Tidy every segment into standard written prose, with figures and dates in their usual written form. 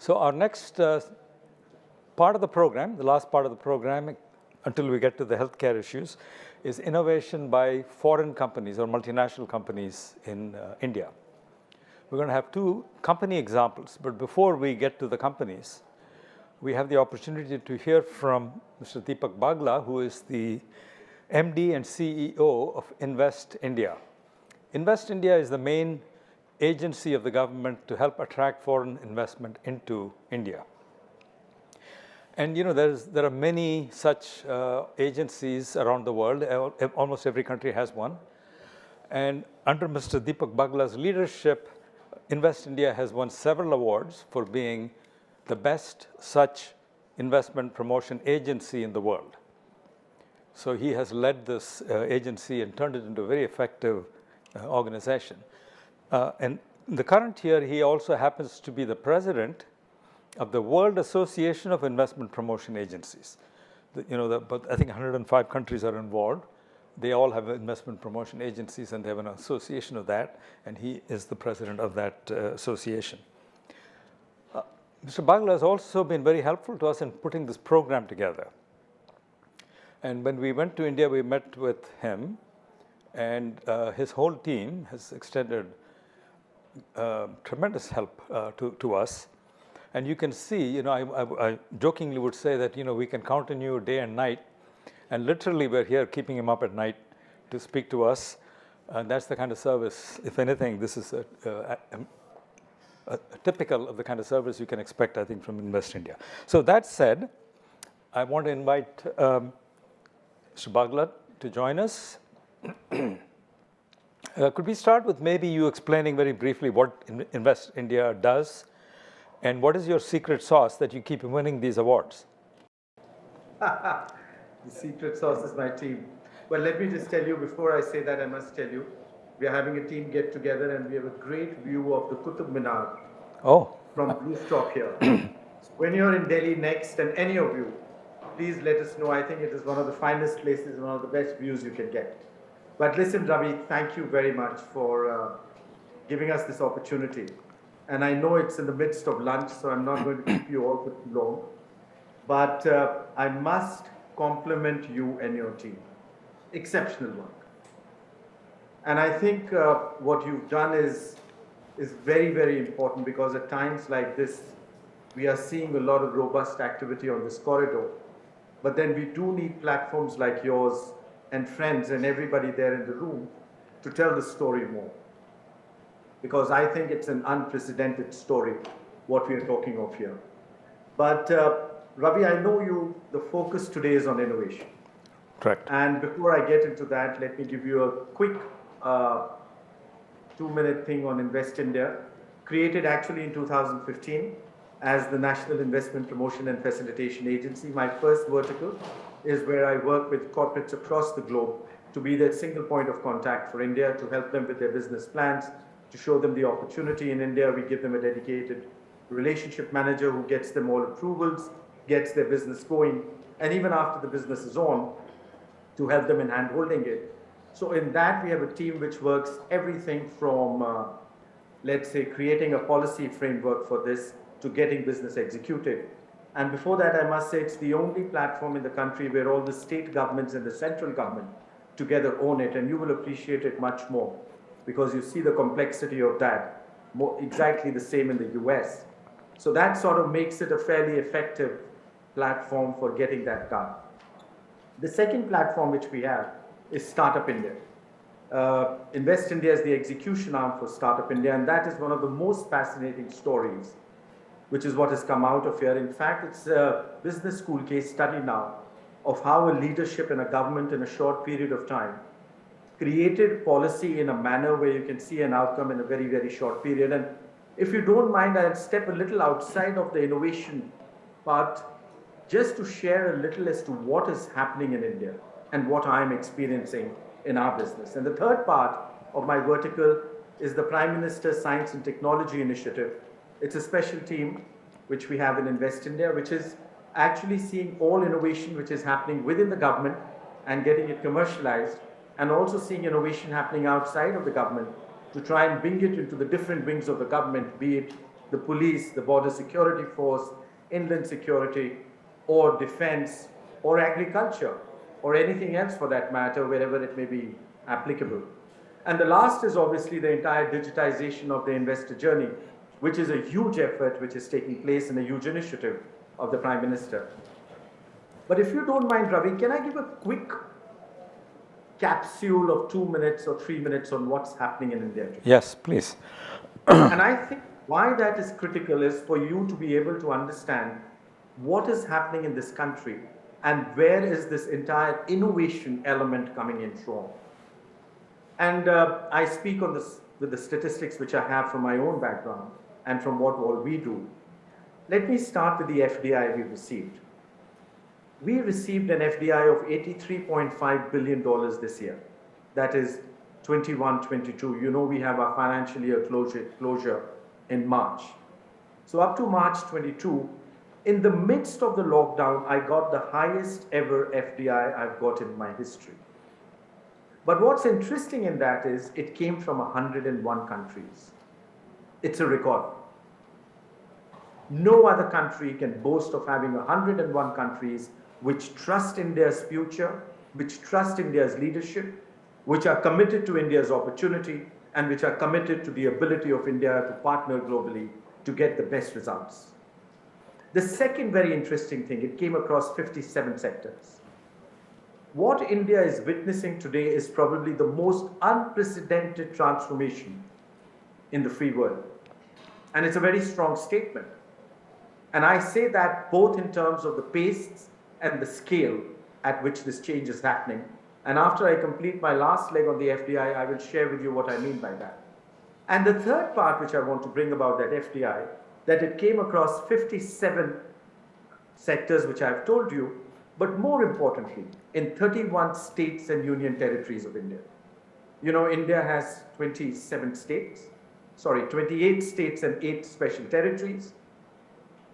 So our next part of the program, the last part of the program, until we get to the healthcare issues, is innovation by foreign companies or multinational companies in India. We're going to have two company examples, but before we get to the companies, we have the opportunity to hear from Mr. Deepak Bagla, who is the MD and CEO of Invest India. Invest India is the main agency of the government to help attract foreign investment into India. And there are many such agencies around the world. Almost every country has one. And under Mr. Deepak Bagla's leadership, Invest India has won several awards for being the best such investment promotion agency in the world. So he has led this agency and turned it into a very effective organization. And in the current year, he also happens to be the president of the World Association of Investment Promotion Agencies. But I think 105 countries are involved. They all have investment promotion agencies, and they have an association of that, and he is the president of that association. Mr. Bagla has also been very helpful to us in putting this program together. And when we went to India, we met with him, and his whole team has extended tremendous help to us. And you can see, I jokingly would say that, we can count on you day and night. And literally, we're here keeping him up at night to speak to us. And that's the kind of service, if anything, this is a typical of the kind of service you can expect, I think, from Invest India. So that said, I want to invite Mr. Bagla to join us. Could we start with maybe you explaining very briefly what Invest India does? And what is your secret sauce that you keep winning these awards? The secret sauce is my team. Well, let me just tell you, before I say that, I must tell you, we are having a team get together and we have a great view of the Qutub Minar from rooftop here. When you're in Delhi next, and any of you, please let us know. I think it is one of the finest places and one of the best views you can get. But listen, Ravi, thank you very much for giving us this opportunity. And I know it's in the midst of lunch, so I'm not going to keep you all for too long. But I must compliment you and your team. Exceptional work. And I think what you've done is very, very important, because at times like this, we are seeing a lot of robust activity on this corridor. But then we do need platforms like yours and friends and everybody there in the room to tell the story more. Because I think it's an unprecedented story, what we are talking of here. But Ravi, I know the focus today is on innovation. Correct. And before I get into that, let me give you a quick 2-minute thing on Invest India, created actually in 2015 as the National Investment Promotion and Facilitation Agency. My first vertical is where I work with corporates across the globe to be that single point of contact for India, to help them with their business plans, to show them the opportunity in India. We give them a dedicated relationship manager who gets them all approvals, gets their business going, and even after the business is on, to help them in hand-holding it. So in that, we have a team which works everything from, let's say, creating a policy framework for this to getting business executed. And before that, I must say it's the only platform in the country where all the state governments and the central government together own it, and you will appreciate it much more, because you see the complexity of that, exactly the same in the U.S. So that sort of makes it a fairly effective platform for getting that done. The second platform which we have is Startup India. Invest India is the execution arm for Startup India, and that is one of the most fascinating stories, which is what has come out of here. In fact, it's a business school case study now of how a leadership in a government in a short period of time created policy in a manner where you can see an outcome in a very, very short period. And if you don't mind, I'll step a little outside of the innovation part just to share a little as to what is happening in India and what I'm experiencing in our business. And the third part of my vertical is the Prime Minister's Science and Technology Initiative. It's a special team which we have in Invest India, which is actually seeing all innovation which is happening within the government and getting it commercialized, and also seeing innovation happening outside of the government to try and bring it into the different wings of the government, be it the police, the border security force, inland security, or defense, or agriculture, or anything else for that matter, wherever it may be applicable. And the last is obviously the entire digitization of the investor journey, which is a huge effort which is taking place and a huge initiative of the Prime Minister. But if you don't mind, Ravi, can I give a quick capsule of 2 minutes or 3 minutes on what's happening in India today? Yes, please. And I think why that is critical is for you to be able to understand what is happening in this country and where is this entire innovation element coming in from. And I speak on this with the statistics which I have from my own background and from what all we do. Let me start with the FDI we received. We received an FDI of $83.5 billion this year. That is 21-22. You know we have our financial year closure in March. So up to March 22, in the midst of the lockdown, I got the highest ever FDI I've got in my history. But what's interesting in that is it came from 101 countries. It's a record. No other country can boast of having 101 countries which trust India's future, which trust India's leadership, which are committed to India's opportunity, and which are committed to the ability of India to partner globally to get the best results. The second very interesting thing, it came across 57 sectors. What India is witnessing today is probably the most unprecedented transformation in the free world. And it's a very strong statement. And I say that both in terms of the pace and the scale at which this change is happening. And after I complete my last leg on the FDI, I will share with you what I mean by that. And the third part which I want to bring about that FDI, that it came across 57 sectors which I've told you, but more importantly, in 31 states and union territories of India. You know, India has 28 states and 8 special territories.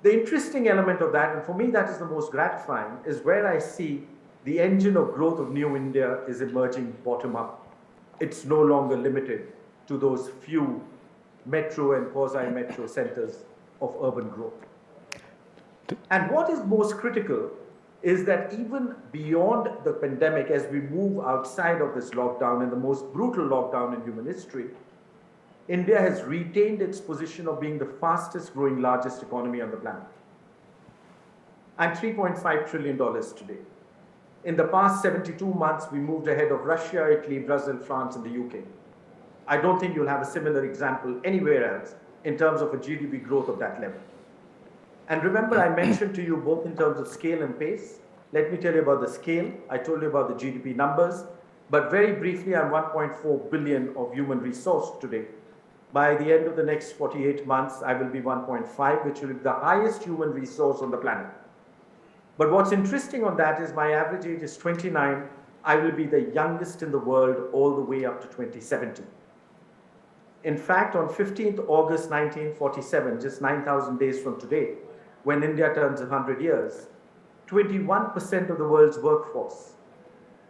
The interesting element of that, and for me that is the most gratifying, is where I see the engine of growth of New India is emerging bottom up. It's no longer limited to those few metro and quasi-metro centers of urban growth. And what is most critical is that even beyond the pandemic, as we move outside of this lockdown and the most brutal lockdown in human history, India has retained its position of being the fastest growing, largest economy on the planet. I'm $3.5 trillion today. In the past 72 months, we moved ahead of Russia, Italy, Brazil, France, and the UK. I don't think you'll have a similar example anywhere else in terms of a GDP growth of that level. And remember, I mentioned to you both in terms of scale and pace. Let me tell you about the scale. I told you about the GDP numbers. But very briefly, I'm 1.4 billion of human resource today. By the end of the next 48 months, I will be 1.5, which will be the highest human resource on the planet. But what's interesting on that is my average age is 29. I will be the youngest in the world all the way up to 2070. In fact, on 15th August 1947, just 9,000 days from today, when India turns 100 years, 21% of the world's workforce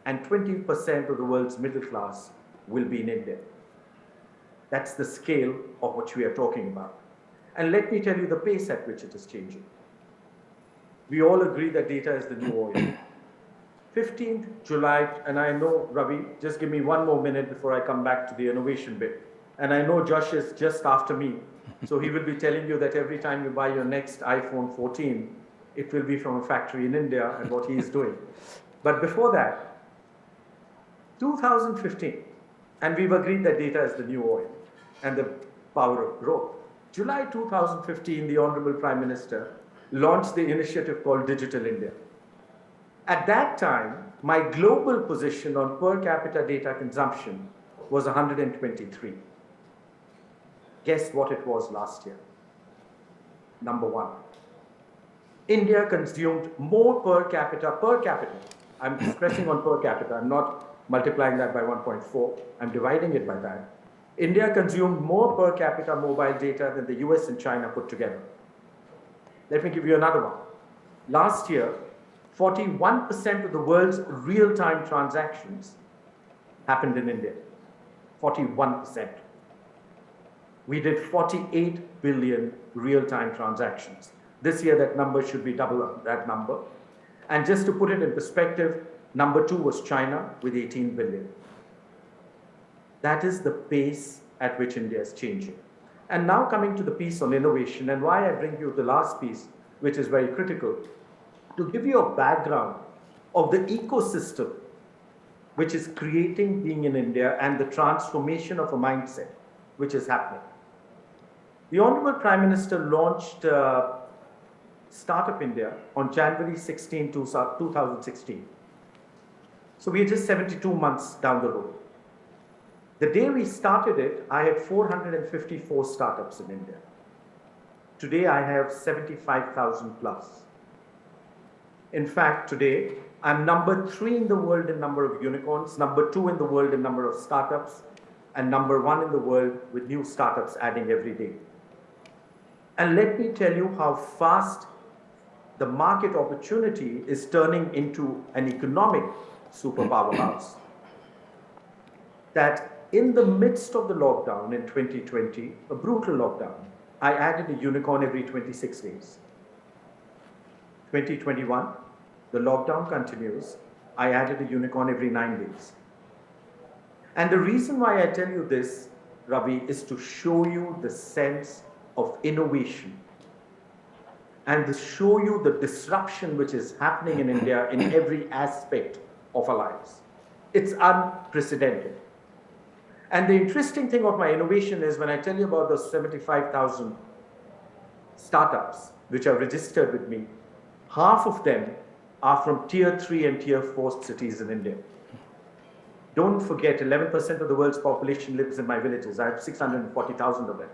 and 20% of the world's middle class will be in India. That's the scale of what we are talking about. And let me tell you the pace at which it is changing. We all agree that data is the new oil. 15th July, and I know, Ravi, just give me one more minute before I come back to the innovation bit. And I know Josh is just after me, so he will be telling you that every time you buy your next iPhone 14, it will be from a factory in India and what he is doing. But before that, 2015, and we've agreed that data is the new oil and the power of growth. July 2015, the Honorable Prime Minister launched the initiative called Digital India. At that time, my global position on per capita data consumption was 123. Guess what it was last year? Number 1. India consumed more per capita. I'm stressing on per capita. I'm not multiplying that by 1.4. I'm dividing it by that. India consumed more per capita mobile data than the US and China put together. Let me give you another one. Last year, 41% of the world's real-time transactions happened in India. 41%. We did 48 billion real-time transactions. This year, that number should be double that number. And just to put it in perspective, number 2 was China with 18 billion. That is the pace at which India is changing. And now coming to the piece on innovation, and why I bring you the last piece, which is very critical, to give you a background of the ecosystem which is creating being in India and the transformation of a mindset which is happening. The Honorable Prime Minister launched Startup India on January 16, 2016. So we are just 72 months down the road. The day we started it, I had 454 startups in India. Today, I have 75,000 plus. In fact, today, I'm number 3 in the world in number of unicorns, number 2 in the world in number of startups, and number 1 in the world with new startups adding every day. And let me tell you how fast the market opportunity is turning into an economic superpower house. That in the midst of the lockdown in 2020, a brutal lockdown, I added a unicorn every 26 days. 2021, the lockdown continues. I added a unicorn every 9 days. And the reason why I tell you this, Ravi, is to show you the sense of innovation and to show you the disruption which is happening in India in every aspect of our lives. It's unprecedented. And the interesting thing of my innovation is when I tell you about those 75,000 startups which are registered with me, half of them are from tier 3 and tier 4 cities in India. Don't forget, 11% of the world's population lives in my villages. I have 640,000 of them.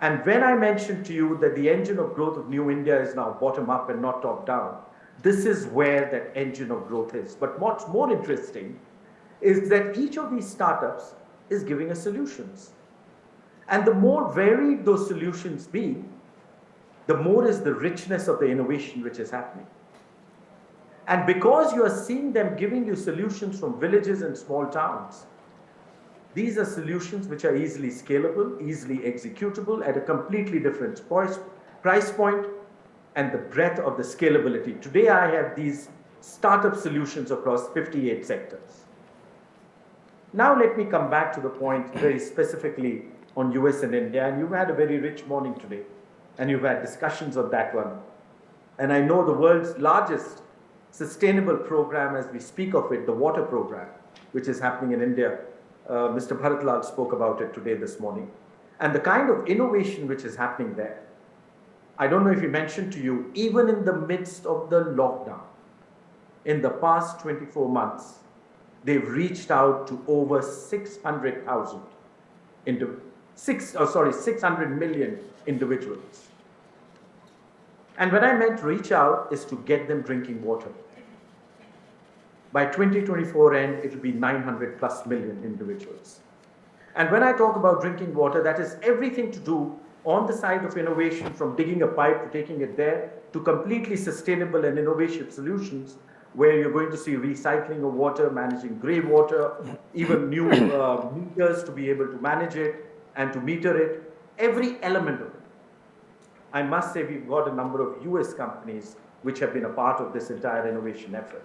And when I mentioned to you that the engine of growth of New India is now bottom up and not top down, this is where that engine of growth is. But what's more interesting is that each of these startups is giving us solutions. And the more varied those solutions be, the more is the richness of the innovation which is happening. And because you are seeing them giving you solutions from villages and small towns, these are solutions which are easily scalable, easily executable at a completely different price point and the breadth of the scalability. Today I have these startup solutions across 58 sectors. Now let me come back to the point very specifically on US and India, and you've had a very rich morning today, and you've had discussions on that one. And I know the world's largest sustainable program as we speak of it, the water program, which is happening in India. Mr. Bharatlal spoke about it today, this morning. And the kind of innovation which is happening there. I don't know if he mentioned to you, even in the midst of the lockdown, in the past 24 months, they've reached out to over 600,000 600 million individuals. And when I meant reach out is to get them drinking water. By 2024 end, it will be 900 plus million individuals. And when I talk about drinking water, that is everything to do on the side of innovation, from digging a pipe to taking it there, to completely sustainable and innovative solutions where you're going to see recycling of water, managing grey water, even new meters to be able to manage it and to meter it, every element of it. I must say we've got a number of US companies which have been a part of this entire innovation effort.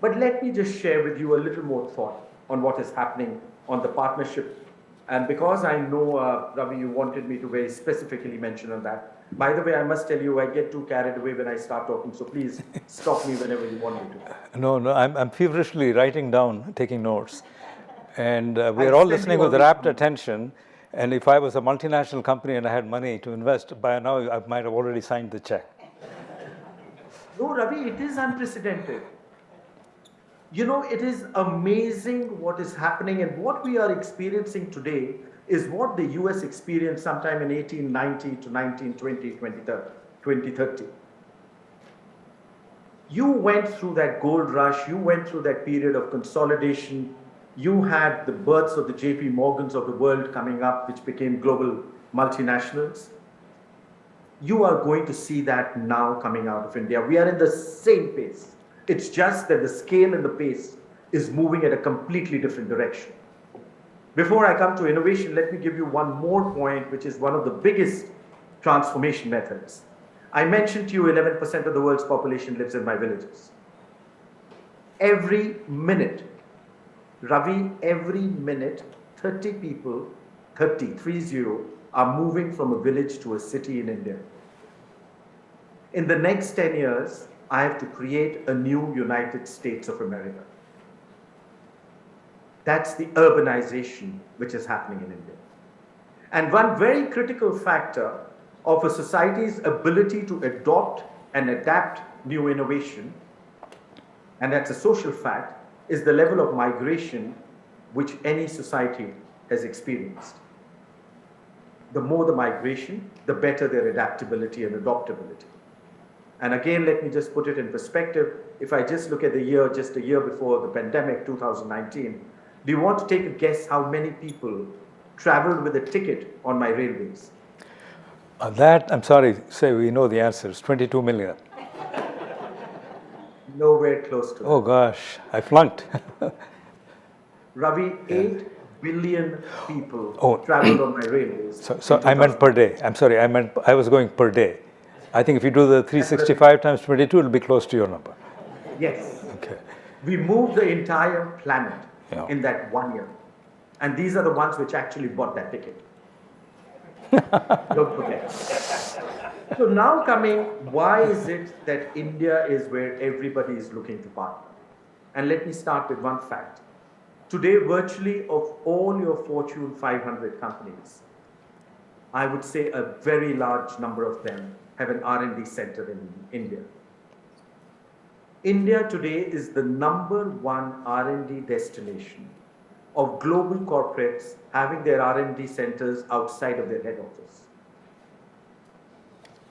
But let me just share with you a little more thought on what is happening on the partnership. And because I know, Ravi, you wanted me to very specifically mention on that. By the way, I must tell you, I get too carried away when I start talking, so please stop me whenever you want me to. No, I'm feverishly writing down, taking notes. And we are all listening with rapt attention. And if I was a multinational company and I had money to invest, by now I might have already signed the check. No, Ravi, it is unprecedented. You know, it is amazing what is happening, and what we are experiencing today is what the US experienced sometime in 1890 to 1920, 2030. You went through that gold rush, you went through that period of consolidation, you had the births of the JP Morgans of the world coming up, which became global multinationals. You are going to see that now coming out of India. We are in the same pace. It's just that the scale and the pace is moving at a completely different direction. Before I come to innovation, let me give you one more point, which is one of the biggest transformation methods. I mentioned to you 11% of the world's population lives in my villages. Every minute, Ravi, every minute, 30 people, 30, are moving from a village to a city in India. In the next 10 years, I have to create a new United States of America. That's the urbanization which is happening in India. And one very critical factor of a society's ability to adopt and adapt new innovation, and that's a social fact, is the level of migration which any society has experienced. The more the migration, the better their adaptability and adoptability. And again, let me just put it in perspective. If I just look at the year, just a year before the pandemic, 2019, do you want to take a guess how many people traveled with a ticket on my railways? That, I'm sorry, say we know the answer. It's 22 million. Nowhere close to that. Oh gosh, I flunked. Ravi, 8 billion people traveled on my railways. So I meant per day. I'm sorry, I was going per day. I think if you do the 365 times 22, it'll be close to your number. Yes. Okay. We moved the entire planet in that 1 year. And these are the ones which actually bought that ticket. Don't forget. So now coming, why is it that India is where everybody is looking to partner? And let me start with one fact. Today, virtually of all your Fortune 500 companies, I would say a very large number of them have an R&D center in India. India today is the #1 R&D destination of global corporates having their R&D centers outside of their head office.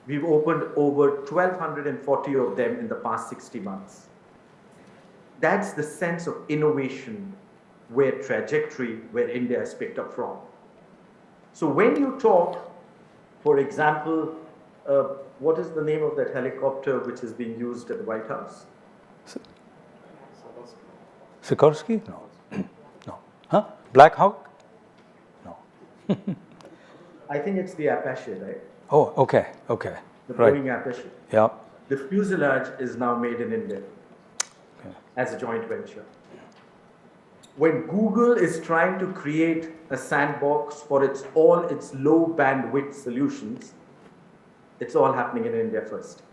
We've opened over 1,240 of them in the past 60 months. That's the sense of innovation where India has picked up from. So when you talk, for example, what is the name of that helicopter which is being used at the White House? Sikorsky? No. No. Huh? Black Hawk? No. I think it's the Apache, right? Oh, okay, okay. The Boeing Apache. Yeah. The fuselage is now made in India as a joint venture. When Google is trying to create a sandbox for all its low bandwidth solutions, it's all happening in India first.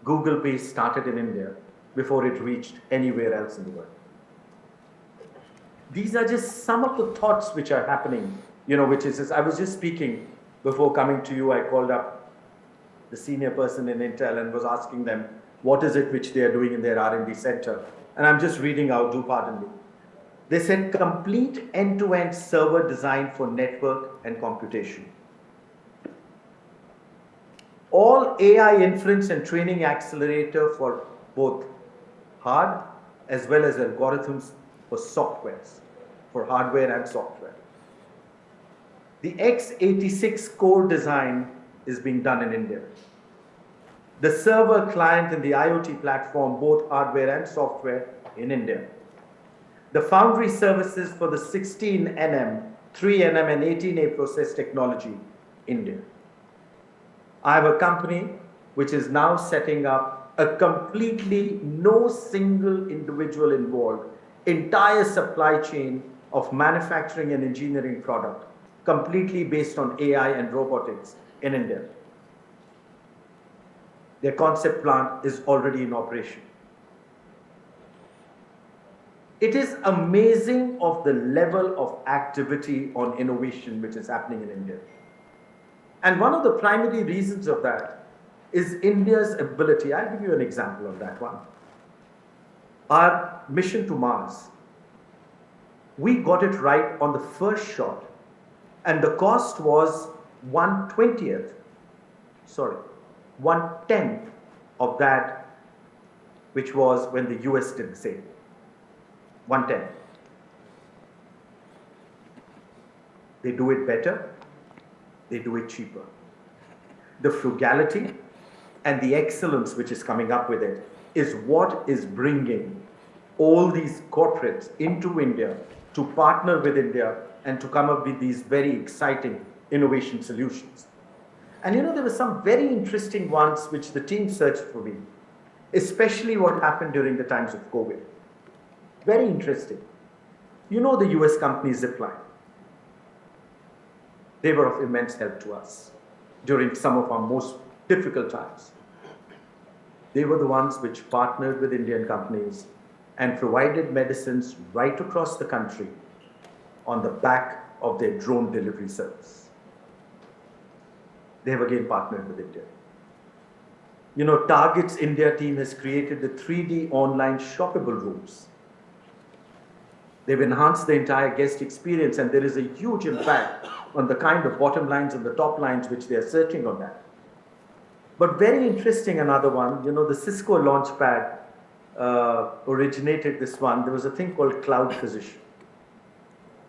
Google Pay started in India before it reached anywhere else in the world. These are just some of the thoughts which are happening, which is, I was just speaking before coming to you, I called up the senior person in Intel and was asking them, what is it which they are doing in their R&D center? And I'm just reading out, do pardon me. They said complete end-to-end server design for network and computation. All AI inference and training accelerator for both hard as well as algorithms for softwares, for hardware and software. The x86 core design is being done in India. The server client and the IoT platform, both hardware and software, in India. The foundry services for the 16nm, 3nm and 18A process technology, India. I have a company which is now setting up a completely no single individual involved, entire supply chain of manufacturing and engineering product, completely based on AI and robotics in India. Their concept plant is already in operation. It is amazing of the level of activity on innovation which is happening in India. And one of the primary reasons of that is India's ability. I'll give you an example of that one. Our mission to Mars. We got it right on the first shot, and the cost was 1/10th of that, which was when the US did the same. 1/10. They do it better, they do it cheaper. The frugality and the excellence which is coming up with it is what is bringing all these corporates into India to partner with India and to come up with these very exciting innovation solutions. And you know, there were some very interesting ones which the team searched for me, especially what happened during the times of COVID. Very interesting. You know the US company Zipline. They were of immense help to us during some of our most difficult times. They were the ones which partnered with Indian companies and provided medicines right across the country on the back of their drone delivery service. They have again partnered with India. You know, Target's India team has created the 3D online shoppable rooms. They've enhanced the entire guest experience, and there is a huge impact on the kind of bottom lines and the top lines which they are searching on that. But very interesting, another one, you know, the Cisco Launchpad originated this one. There was a thing called Cloud Physician.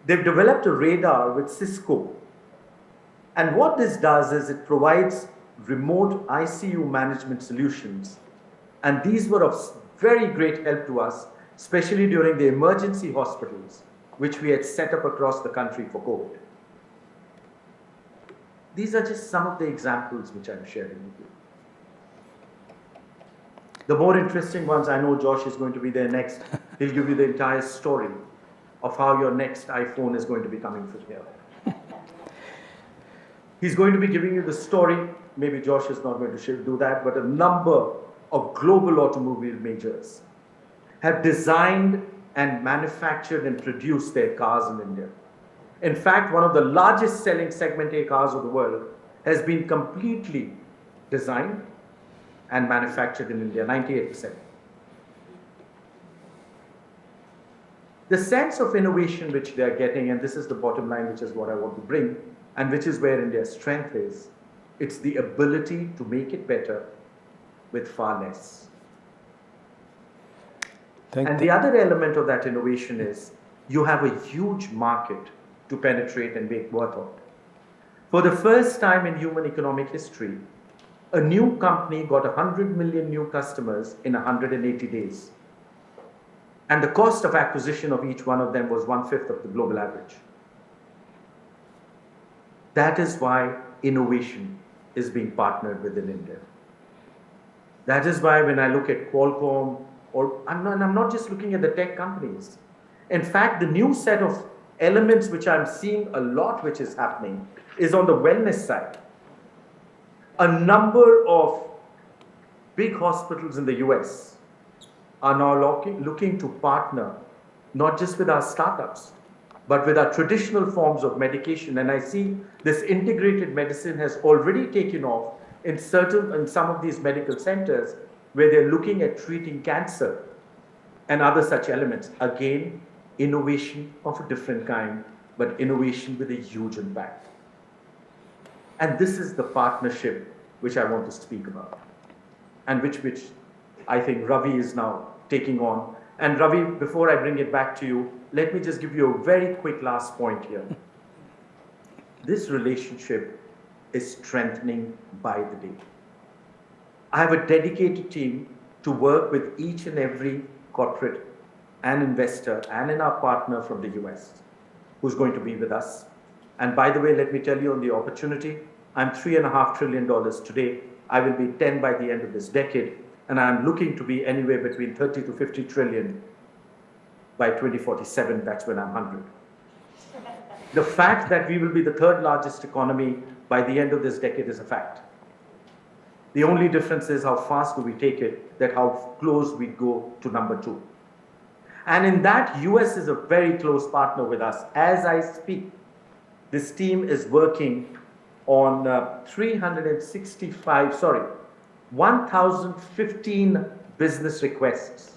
They've developed a radar with Cisco. And what this does is it provides remote ICU management solutions. And these were of very great help to us, especially during the emergency hospitals, which we had set up across the country for COVID. These are just some of the examples which I'm sharing with you. The more interesting ones, I know Josh is going to be there next. He'll give you the entire story of how your next iPhone is going to be coming from here. He's going to be giving you the story. Maybe Josh is not going to do that, but a number of global automobile majors have designed and manufactured and produced their cars in India. In fact, one of the largest selling segment A cars of the world has been completely designed and manufactured in India, 98%. The sense of innovation which they are getting, and this is the bottom line, which is what I want to bring, and which is where India's strength is, it's the ability to make it better with far less. And the other element of that innovation is you have a huge market to penetrate and make worth of. For the first time in human economic history, a new company got 100 million new customers in 180 days. And the cost of acquisition of each one of them was 1/5 of the global average. That is why innovation is being partnered with in India. That is why when I look at Qualcomm, or I'm not just looking at the tech companies. In fact, the new set of elements which I'm seeing a lot which is happening is on the wellness side. A number of big hospitals in the US are now looking to partner not just with our startups, but with our traditional forms of medication. And I see this integrated medicine has already taken off in some of these medical centers where they're looking at treating cancer and other such elements. Again, innovation of a different kind, but innovation with a huge impact. And this is the partnership which I want to speak about, and which I think Ravi is now taking on. And Ravi, before I bring it back to you, let me just give you a very quick last point here. This relationship is strengthening by the day. I have a dedicated team to work with each and every corporate and investor and in our partner from the US who's going to be with us. And by the way, let me tell you on the opportunity, I'm $3.5 trillion today. I will be 10 by the end of this decade. And I'm looking to be anywhere between 30 to 50 trillion by 2047. That's when I'm 100. The fact that we will be the third largest economy by the end of this decade is a fact. The only difference is how fast do we take it, that how close we go to number 2. And in that, US is a very close partner with us. As I speak, this team is working on 1,015 business requests.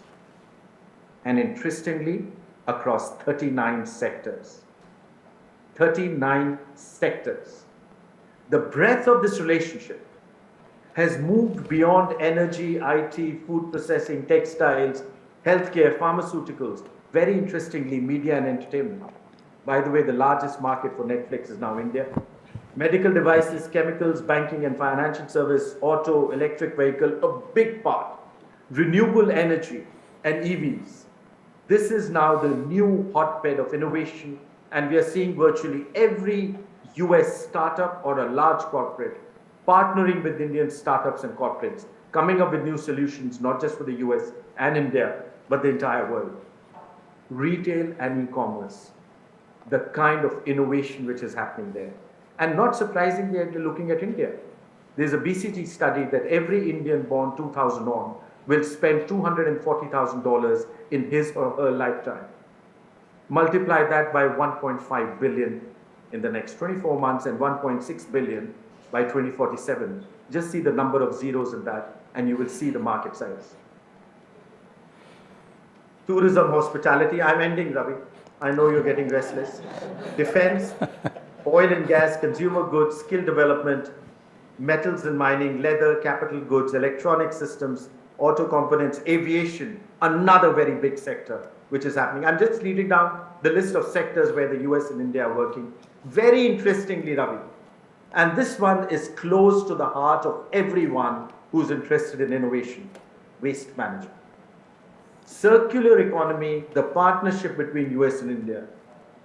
And interestingly, across 39 sectors. 39 sectors. The breadth of this relationship has moved beyond energy, IT, food processing, textiles, healthcare, pharmaceuticals, very interestingly, media and entertainment. By the way, the largest market for Netflix is now India. Medical devices, chemicals, banking and financial service, auto, electric vehicle, a big part. Renewable energy and EVs. This is now the new hotbed of innovation, and we are seeing virtually every US startup or a large corporate partnering with Indian startups and corporates, coming up with new solutions, not just for the US and India, but the entire world. Retail and e-commerce, the kind of innovation which is happening there. And not surprisingly, they're looking at India. There's a BCG study that every Indian born 2000 on will spend $240,000 in his or her lifetime. Multiply that by 1.5 billion in the next 24 months and 1.6 billion by 2047. Just see the number of zeros in that, and you will see the market size. Tourism, hospitality, I'm ending, Ravi. I know you're getting restless. Defense, oil and gas, consumer goods, skill development, metals and mining, leather, capital goods, electronic systems, auto components, aviation, another very big sector which is happening. I'm just leading down the list of sectors where the US and India are working. Very interestingly, Ravi, and this one is close to the heart of everyone who's interested in innovation, waste management. Circular economy, the partnership between US and India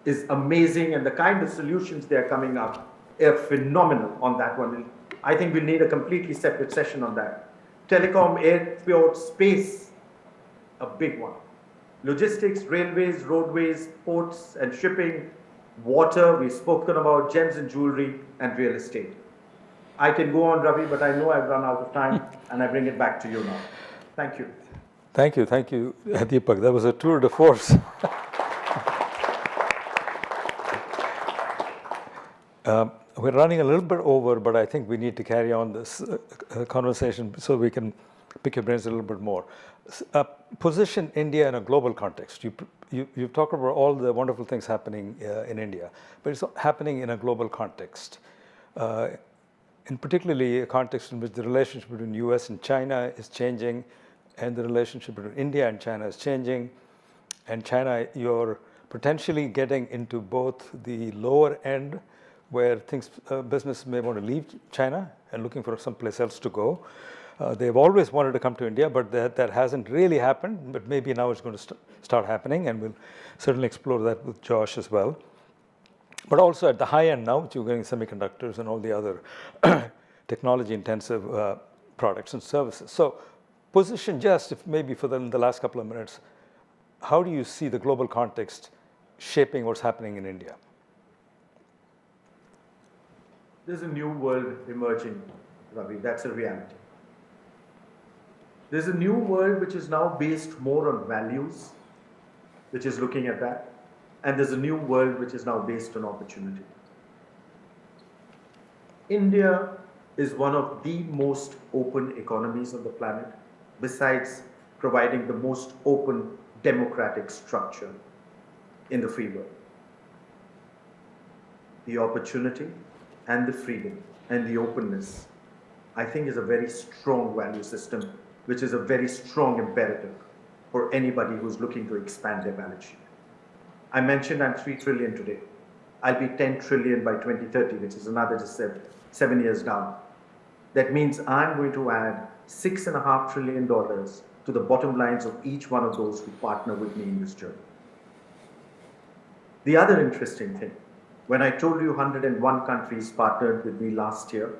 is amazing, and the kind of solutions they are coming up are phenomenal on that one. I think we'll need a completely separate session on that. Telecom, airport, space, a big one. Logistics, railways, roadways, ports and shipping, water, we've spoken about gems and jewelry, and real estate. I can go on, Ravi, but I know I've run out of time, and I bring it back to you now. Thank you. Thank you, Deepak. That was a tour de force. We're running a little bit over, but I think we need to carry on this conversation so we can pick your brains a little bit more. Position India in a global context. You've talked about all the wonderful things happening in India, but it's happening in a global context. In particularly a context in which the relationship between US and China is changing, and the relationship between India and China is changing. And China, you're potentially getting into both the lower end, where business may want to leave China and looking for someplace else to go. They've always wanted to come to India, but that hasn't really happened. But maybe now it's going to start happening, and we'll certainly explore that with Josh as well. But also at the high end now, you're getting semiconductors and all the other technology-intensive products and services. So position just, if maybe for the last couple of minutes, how do you see the global context shaping what's happening in India? There's a new world emerging, Ravi. That's a reality. There's a new world which is now based more on values, which is looking at that. And there's a new world which is now based on opportunity. India is one of the most open economies on the planet, besides providing the most open democratic structure in the free world. The opportunity and the freedom and the openness, I think, is a very strong value system, which is a very strong imperative for anybody who's looking to expand their balance sheet. I mentioned I'm 3 trillion today. I'll be 10 trillion by 2030, which is another just 7 years down. That means I'm going to add $6.5 trillion to the bottom lines of each one of those who partner with me in this journey. The other interesting thing, when I told you 101 countries partnered with me last year,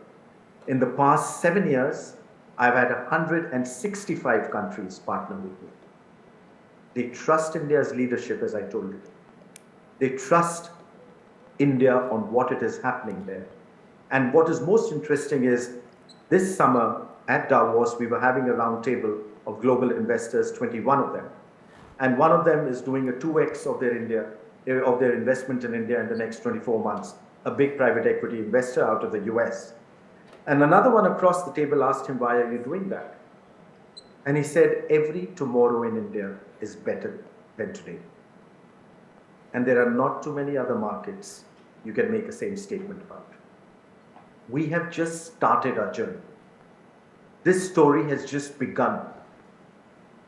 in the past 7 years, I've had 165 countries partner with me. They trust India's leadership, as I told you. They trust India on what it is happening there. And what is most interesting is this summer at Davos, we were having a roundtable of global investors, 21 of them. And one of them is doing a 2x of their investment in India in the next 24 months, a big private equity investor out of the US. And another one across the table asked him, why are you doing that? And he said, every tomorrow in India is better than today. And there are not too many other markets you can make the same statement about. We have just started our journey. This story has just begun.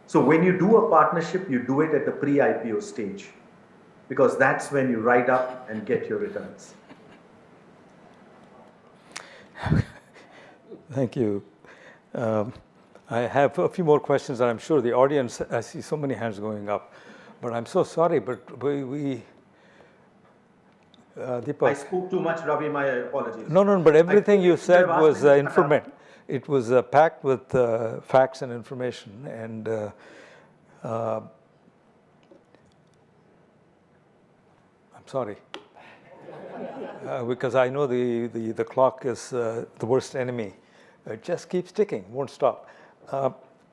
So when you do a partnership, you do it at the pre-IPO stage, because that's when you ride up and get your returns. Thank you. I have a few more questions, and I'm sure the audience, I see so many hands going up, But I'm so sorry, but Deepak. I spoke too much, Ravi. My apologies. No, but everything you said was informative. informative. It was packed with facts and information, and I'm sorry. Because I know the clock is the worst enemy. It just keeps ticking, won't stop.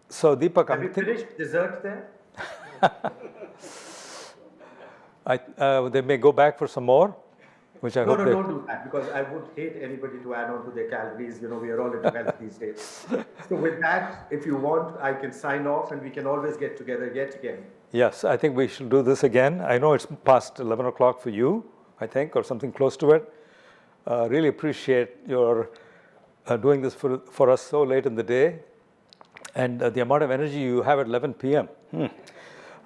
So Deepak, Have you finished dessert there? they may go back for some more, which I hope No, they... don't do that, because I would hate anybody to add on to their calories. You know, we are all into health these days. So with that, if you want, I can sign off and we can always get together yet again. Yes, I think we should do this again. I know it's past 11 o'clock for you, I think, or something close to it. Really appreciate your doing this for us so late in the day, and the amount of energy you have at 11 p.m.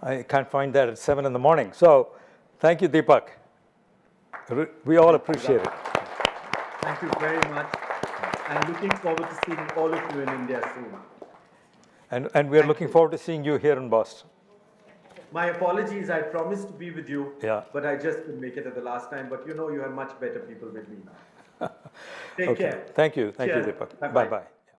I can't find that at 7 in the morning. So thank you, Deepak. We all appreciate it. Thank you very much. I'm looking forward to seeing all of you in India soon. And we are looking forward to seeing you here in Boston. My apologies, I promised to be with you, Yeah. but I just couldn't make it at the last time. But you know, you have much better people with me now. Take care. Thank you, Cheers. Deepak. Bye-bye. Bye-bye.